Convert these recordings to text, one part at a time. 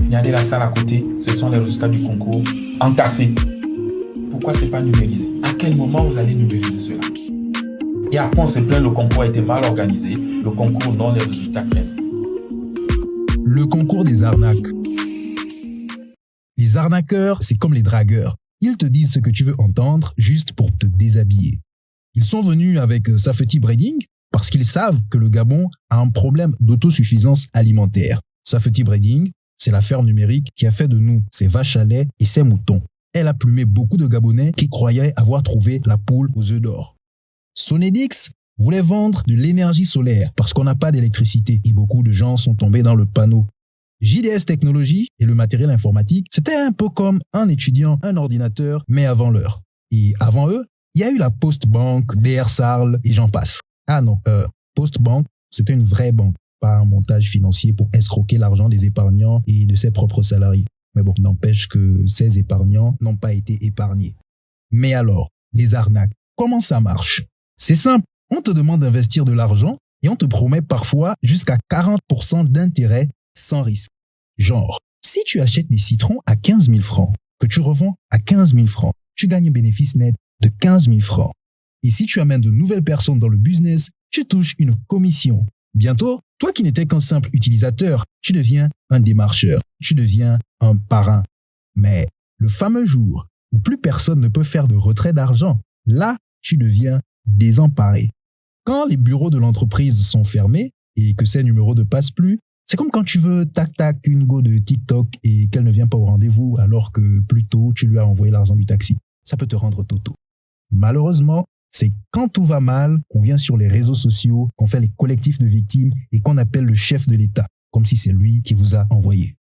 Regardez la salle à côté, ce sont les résultats du concours entassés. Pourquoi ce n'est pas numérisé? À quel moment vous allez numériser cela? Et après, on se plaint, le concours a été mal organisé. Le concours, non, les résultats traînent. Le concours des arnaques. Les arnaqueurs, c'est comme les dragueurs. Ils te disent ce que tu veux entendre juste pour te déshabiller. Ils sont venus avec Safety Breeding parce qu'ils savent que le Gabon a un problème d'autosuffisance alimentaire. Safety Breeding, c'est la ferme numérique qui a fait de nous ses vaches à lait et ses moutons. Elle a plumé beaucoup de Gabonais qui croyaient avoir trouvé la poule aux œufs d'or. Sonedix voulait vendre de l'énergie solaire parce qu'on n'a pas d'électricité et beaucoup de gens sont tombés dans le panneau. JDS Technologies et le matériel informatique, c'était un peu comme un étudiant, un ordinateur, mais avant l'heure. Et avant eux, il y a eu la Postbank, BR Sarl et j'en passe. Ah non, Postbank, c'était une vraie banque, pas un montage financier pour escroquer l'argent des épargnants et de ses propres salariés. Mais bon, n'empêche que ces épargnants n'ont pas été épargnés. Mais alors, les arnaques, comment ça marche? C'est simple, on te demande d'investir de l'argent et on te promet parfois jusqu'à 40% d'intérêt sans risque. Genre, si tu achètes des citrons à 15 000 francs, que tu revends à 15 000 francs, tu gagnes un bénéfice net de 15 000 francs. Et si tu amènes de nouvelles personnes dans le business, tu touches une commission. Bientôt, toi qui n'étais qu'un simple utilisateur, tu deviens un démarcheur, tu deviens un parrain. Mais le fameux jour où plus personne ne peut faire de retrait d'argent, là, tu deviens désemparé. Quand les bureaux de l'entreprise sont fermés et que ces numéros ne passent plus, c'est comme quand tu veux tac-tac une go de TikTok et qu'elle ne vient pas au rendez-vous alors que plus tôt tu lui as envoyé l'argent du taxi. Ça peut te rendre toto. Malheureusement, c'est quand tout va mal qu'on vient sur les réseaux sociaux, qu'on fait les collectifs de victimes et qu'on appelle le chef de l'État, comme si c'est lui qui vous a envoyé.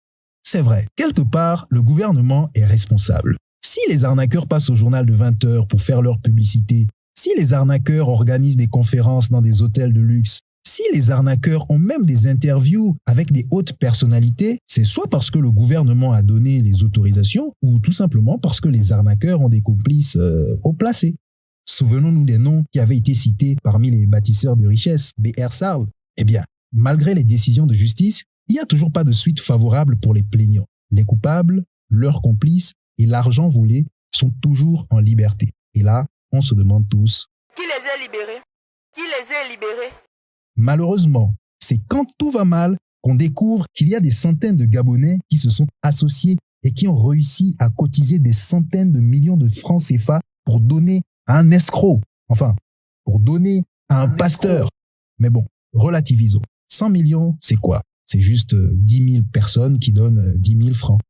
C'est vrai, quelque part, le gouvernement est responsable. Si les arnaqueurs passent au journal de 20 heures pour faire leur publicité, si les arnaqueurs organisent des conférences dans des hôtels de luxe, si les arnaqueurs ont même des interviews avec des hautes personnalités, c'est soit parce que le gouvernement a donné les autorisations ou tout simplement parce que les arnaqueurs ont des complices haut placés. Souvenons-nous des noms qui avaient été cités parmi les bâtisseurs de richesse, BR Sarl. Eh bien, malgré les décisions de justice, il n'y a toujours pas de suite favorable pour les plaignants. Les coupables, leurs complices et l'argent volé sont toujours en liberté. Et là, on se demande tous: qui les a libérés? Qui les a libérés? Malheureusement, c'est quand tout va mal qu'on découvre qu'il y a des centaines de Gabonais qui se sont associés et qui ont réussi à cotiser des centaines de millions de francs CFA pour donner à un escroc. Enfin, pour donner à un pasteur. Mais bon, relativisons. 100 millions, c'est quoi? C'est juste 10 000 personnes qui donnent 10 000 francs.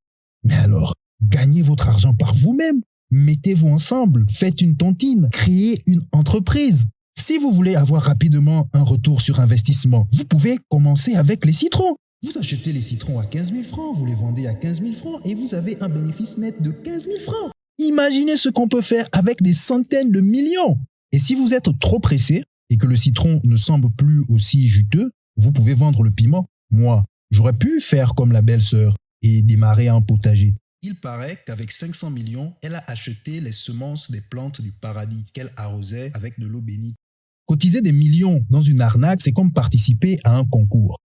Mais alors, gagnez votre argent par vous-même. Mettez-vous ensemble, faites une tontine, créez une entreprise. Si vous voulez avoir rapidement un retour sur investissement, vous pouvez commencer avec les citrons. Vous achetez les citrons à 15 000 francs, vous les vendez à 15 000 francs et vous avez un bénéfice net de 15 000 francs. Imaginez ce qu'on peut faire avec des centaines de millions. Et si vous êtes trop pressé et que le citron ne semble plus aussi juteux, vous pouvez vendre le piment. Moi, j'aurais pu faire comme la belle-sœur et démarrer un potager. Il paraît qu'avec 500 millions, elle a acheté les semences des plantes du paradis qu'elle arrosait avec de l'eau bénite. Cotiser des millions dans une arnaque, c'est comme participer à un concours.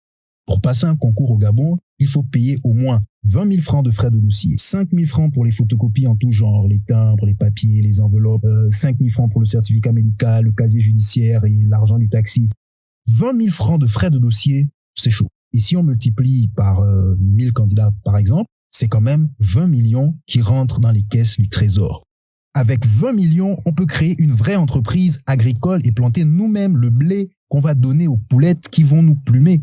Pour passer un concours au Gabon, il faut payer au moins 20 000 francs de frais de dossier, 5 000 francs pour les photocopies en tout genre, les timbres, les papiers, les enveloppes, 5 000 francs pour le certificat médical, le casier judiciaire et l'argent du taxi. 20 000 francs de frais de dossier, c'est chaud. Et si on multiplie par 1000 candidats, par exemple, c'est quand même 20 millions qui rentrent dans les caisses du trésor. Avec 20 millions, on peut créer une vraie entreprise agricole et planter nous-mêmes le blé qu'on va donner aux poulettes qui vont nous plumer.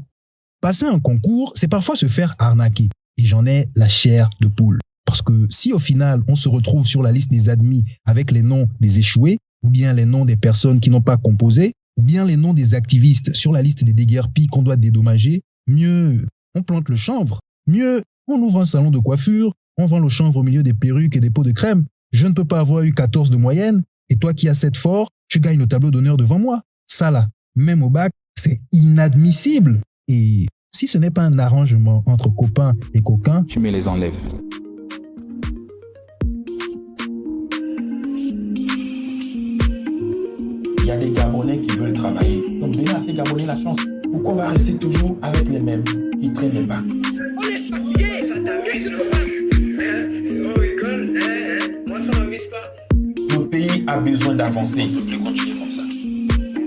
Passer un concours, c'est parfois se faire arnaquer. Et j'en ai la chair de poule. Parce que si au final, on se retrouve sur la liste des admis avec les noms des échoués, ou bien les noms des personnes qui n'ont pas composé, ou bien les noms des activistes sur la liste des déguerpis qu'on doit dédommager, mieux on plante le chanvre, mieux on ouvre un salon de coiffure, on vend le chanvre au milieu des perruques et des pots de crème. Je ne peux pas avoir eu 14 de moyenne, et toi qui as 7 forts, tu gagnes le tableau d'honneur devant moi. Ça là, même au bac, c'est inadmissible. Et si ce n'est pas un arrangement entre copains et coquins, Tu me les enlèves. Il y a des Gabonais qui veulent travailler. Donc donnez à ces Gabonais la chance. Pourquoi on va rester toujours avec les mêmes qui traînent les bacs? On est fatigué, ça t'amuse. On rigole, moi ça m'amuse pas. Le pays a besoin d'avancer. On ne peut plus continuer comme ça.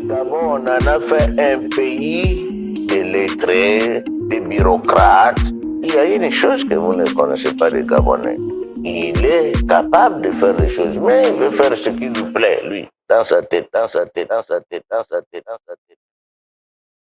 D'abord, on en a fait un pays de lettrés, de bureaucrates. Il y a une chose que vous ne connaissez pas des Gabonais. Il est capable de faire des choses, mais il veut faire ce qui lui plaît, lui. Dans sa tête, dans sa tête, dans sa tête, dans sa tête, dans sa tête.